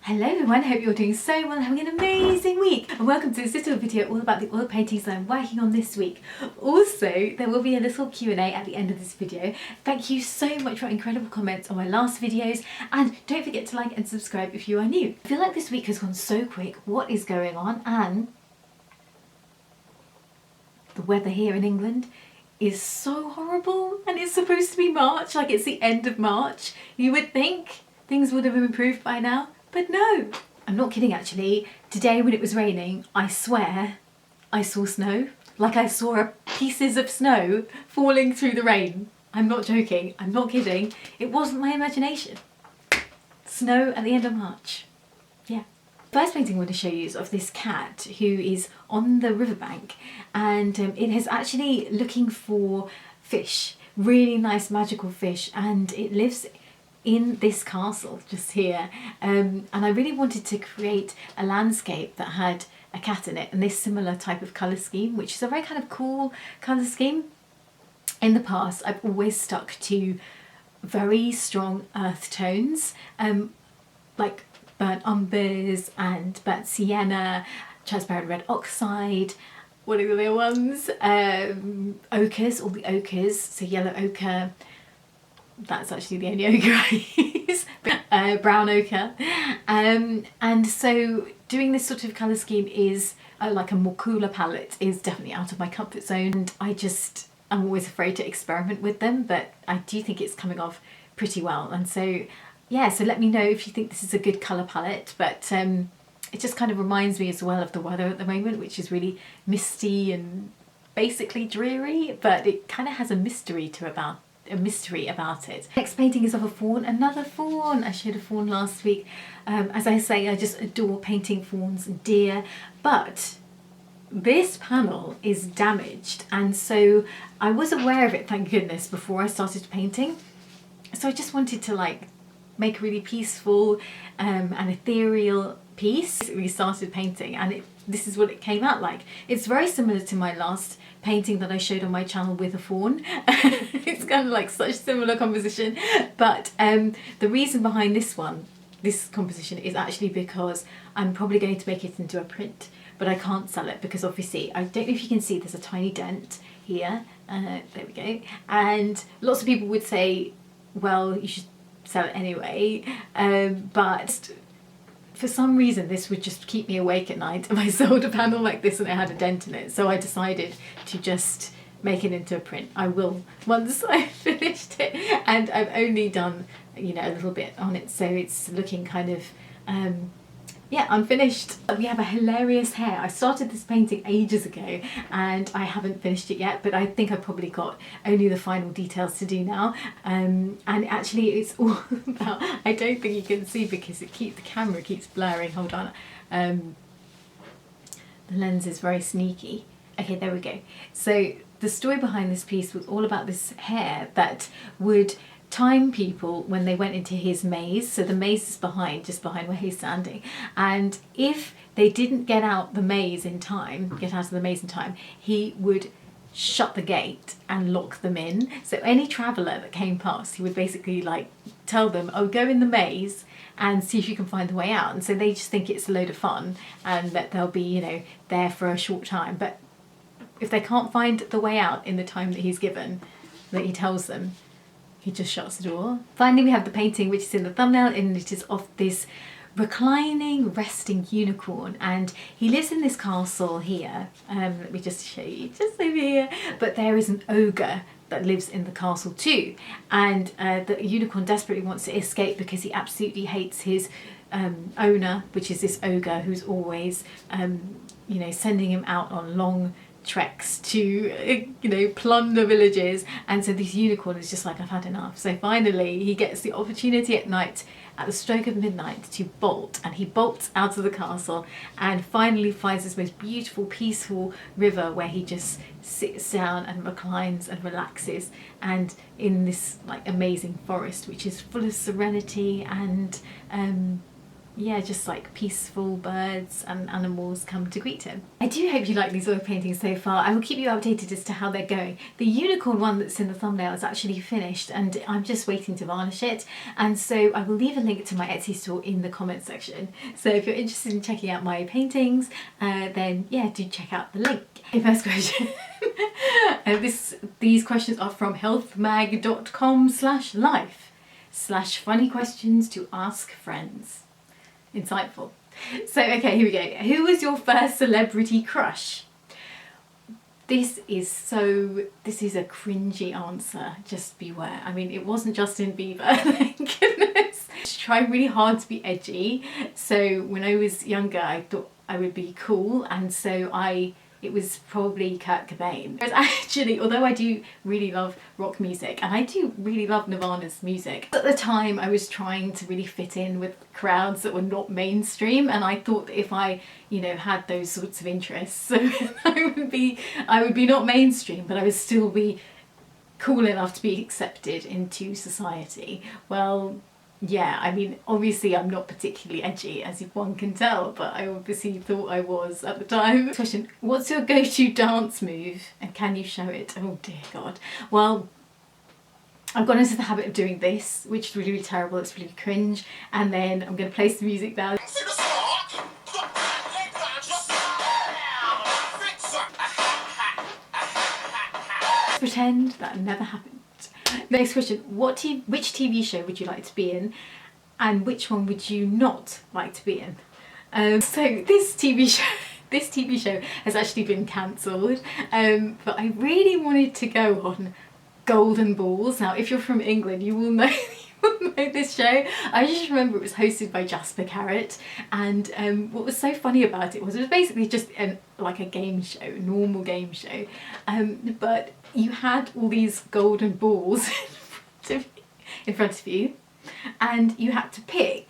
Hello everyone, hope you're doing so well and having an amazing week, and welcome to this little video all about the oil paintings that I'm working on this week. Also, there will be a little Q&A at the end of this video. Thank you so much for incredible comments on my last videos, and don't forget to like and subscribe if you are new. I feel like this week has gone so quick. What is going on? And the weather here in England is so horrible, and it's supposed to be March, like it's the end of March. You would think things would have improved by now. But no, I'm not kidding actually. Today when it was raining, I swear I saw snow. Like I saw pieces of snow falling through the rain. I'm not joking, I'm not kidding. It wasn't my imagination. Snow at the end of March. Yeah. First painting I want to show you is of this cat who is on the riverbank, and it is actually looking for fish, really nice magical fish, and it lives in this castle just here, and I really wanted to create a landscape that had a cat in it and this similar type of colour scheme, which is a very kind of cool colour scheme. In the past I've always stuck to very strong earth tones, like burnt umbers and burnt sienna, transparent red oxide, what are the other ones, ochres, all the ochres, so yellow ochre, that's actually the only ochre I use, brown ochre, and so doing this sort of colour scheme is like a more cooler palette is definitely out of my comfort zone, and I'm always afraid to experiment with them, but I do think it's coming off pretty well. And so yeah, so let me know if you think this is a good colour palette, but it just kind of reminds me as well of the weather at the moment, which is really misty and basically dreary, but it kind of has a mystery about it. Next painting is of a fawn, another fawn. I showed a fawn last week. As I say, I just adore painting fawns and deer, but this panel is damaged, and so I was aware of it, thank goodness, before I started painting. So I just wanted to like make a really peaceful and ethereal piece. We started painting, and this is what it came out like. It's very similar to my last painting that I showed on my channel with a fawn. It's kind of like such similar composition, but the reason behind this composition is actually because I'm probably going to make it into a print, but I can't sell it because obviously, I don't know if you can see, there's a tiny dent here, there we go, and lots of people would say, well, you should sell it anyway, but for some reason this would just keep me awake at night if I sold a panel like this and it had a dent in it, so I decided to just make it into a print. I will once I've finished it, and I've only done, you know, a little bit on it, so it's looking kind of yeah, unfinished. We have a hilarious hare. I started this painting ages ago and I haven't finished it yet, but I think I've probably got only the final details to do now. And actually it's all about, I don't think you can see because the camera keeps blurring, hold on. The lens is very sneaky. Okay, there we go. So the story behind this piece was all about this hare that would time people when they went into his maze. So the maze is just behind where he's standing, and if they didn't get out of the maze in time, he would shut the gate and lock them in. So any traveller that came past, he would basically like tell them, oh, go in the maze and see if you can find the way out. And so they just think it's a load of fun and that they'll be, you know, there for a short time, but if they can't find the way out in the time that he's given, that he tells them, he just shuts the door. Finally, we have the painting which is in the thumbnail, and it is of this reclining, resting unicorn, and he lives in this castle here. Let me just show you, just over here. But there is an ogre that lives in the castle too, and the unicorn desperately wants to escape because he absolutely hates his owner, which is this ogre who's always, you know, sending him out on long treks to, you know, plunder villages. And so this unicorn is just like, I've had enough. So finally he gets the opportunity at night, at the stroke of midnight, to bolt, and he bolts out of the castle and finally finds this most beautiful, peaceful river where he just sits down and reclines and relaxes, and in this like amazing forest which is full of serenity and yeah, just like peaceful birds and animals come to greet him. I do hope you like these oil paintings so far. I will keep you updated as to how they're going. The unicorn one that's in the thumbnail is actually finished and I'm just waiting to varnish it, and so I will leave a link to my Etsy store in the comments section. So if you're interested in checking out my paintings, then yeah, do check out the link. Okay, first question. These questions are from healthmag.com/life/funny questions to ask friends. Insightful. So okay, here we go. Who was your first celebrity crush? This is a cringy answer, just beware. I mean, it wasn't Justin Bieber, thank goodness. I tried really hard to be edgy. So when I was younger, I thought I would be cool, and so it was probably Kurt Cobain. It was actually, although I do really love rock music and I do really love Nirvana's music, at the time I was trying to really fit in with crowds that were not mainstream, and I thought that if I, you know, had those sorts of interests, so I would be not mainstream, but I would still be cool enough to be accepted into society. Well, yeah, I mean, obviously I'm not particularly edgy, as one can tell, but I obviously thought I was at the time. Question: what's your go-to dance move and can you show it? Oh dear God. Well, I've got into the habit of doing this, which is really, really terrible, it's really cringe, and then I'm going to play some music now. Pretend that never happened. Next question: which TV show would you like to be in, and which one would you not like to be in? So this TV show has actually been cancelled, but I really wanted to go on Golden Balls. Now, if you're from England, you will know this show. I just remember it was hosted by Jasper Carrott, and what was so funny about it was basically just like a game show, normal game show, but you had all these golden balls in front of you and you had to pick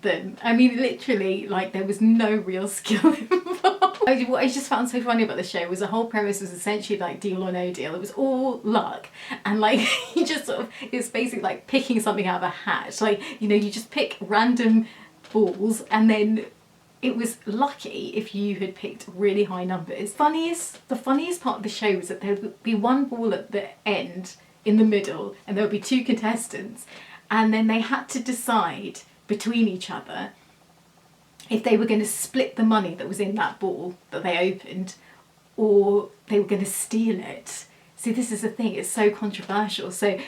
them. I mean, literally, like, there was no real skill involved. What I just found so funny about the show was the whole premise was essentially like Deal or No Deal. It was all luck, and like you just sort of, it's basically like picking something out of a hat. Like, you know, you just pick random balls and then it was lucky if you had picked really high numbers. The funniest part of the show was that there would be one ball at the end in the middle and there would be two contestants, and then they had to decide between each other if they were going to split the money that was in that ball that they opened, or they were going to steal it. See, this is the thing, it's so controversial. So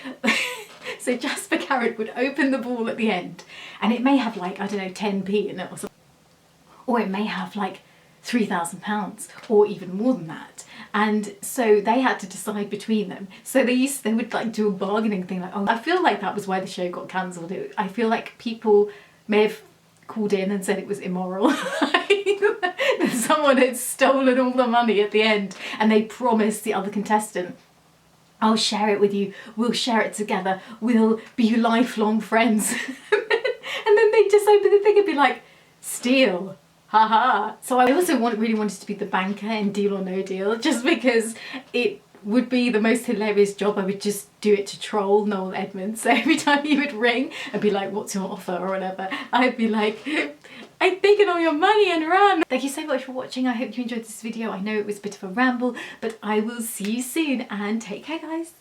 so Jasper Carrott would open the ball at the end and it may have like, I don't know, 10p in it or something, or it may have like £3,000 or even more than that, and so they had to decide between them. So they would like do a bargaining thing, like, oh, I feel like that was why the show got cancelled. I feel like people may have called in and said it was immoral. That someone had stolen all the money at the end and they promised the other contestant, I'll share it with you, we'll share it together, we'll be lifelong friends. And then they just open the thing and be like, steal. Haha. So I also really wanted to be the banker in Deal or No Deal, just because it would be the most hilarious job. I would just do it to troll Noel Edmonds. So every time he would ring and be like, what's your offer or whatever, I'd be like, I've taken all your money and run. Thank you so much for watching. I hope you enjoyed this video. I know it was a bit of a ramble, but I will see you soon and take care, guys.